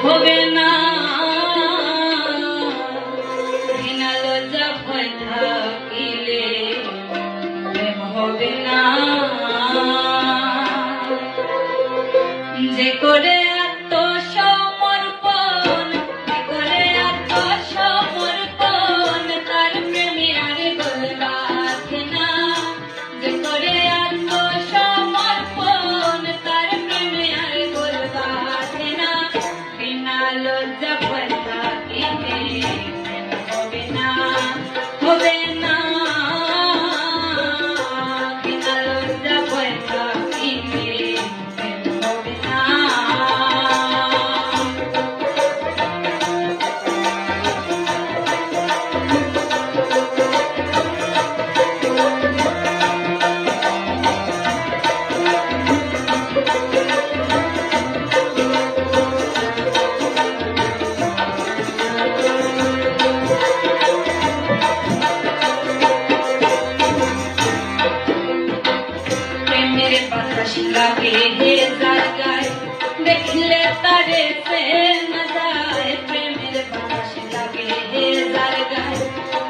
হবে না ঘৃণা লজ্জা ভয় থাকিলে প্রেম হবে না যে করে আত্মসমর্পণ তার প্রেমে আর গোল বাঁধে না যে করে আত্মসমর্পণ তার প্রেমে আর গোল বাঁধে না ঘৃণা লজ্জা ভয় থাকিলে হবে না ঘৃণা লজ্জা ভয় থাকিলে হবে না প্রেমের বাতাস লাগে হে জায়গায় দেখলে তারে সে না যায় প্রেমের বাতাস লাগে হে জায়গায়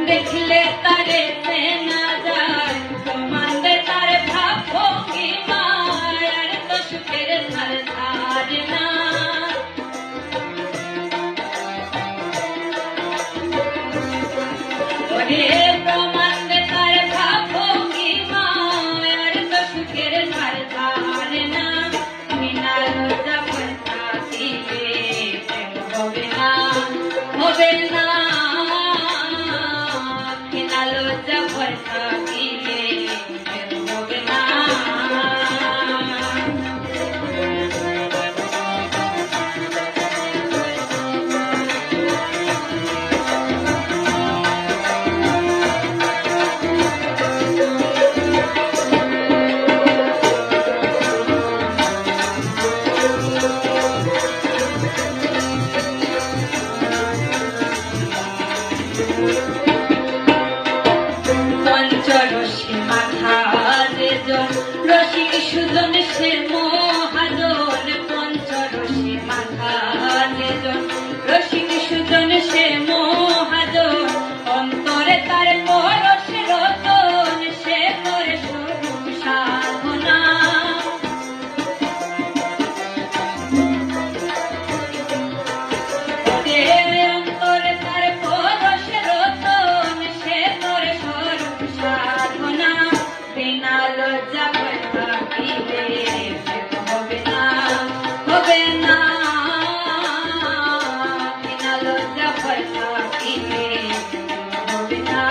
দেখলে তারে সে না যায় প্রমাণ দে তার ভাব ভঙ্গি মায়ার তো সুখের ধার ধার না প্রমাণ দে তার ভাব ভঙ্গি মায়ার তো সুখের ধার ধার না ঘৃণা লজ্জা ভয় থাকিলে প্রেম হবে না ঘৃণা লজ্জা ভয় থাকিলে প্রেম হবে না পঞ্চরসে মাথা যেজন রসিক সুজন সে মহাজন পঞ্চরসে মাথা যেজন রসিক সুজন সে মহাজন অন্তরে তার পরশে রতন সে করে স্বরূপ সাধনা অন্তরে তার পরশে রতন সে করে স্বরূপ সাধনা ঘৃণা লজ্জা ভয় থাকিলে প্রেম হবে না ঘৃণা লজ্জা ভয় থাকিলে প্রেম হবে না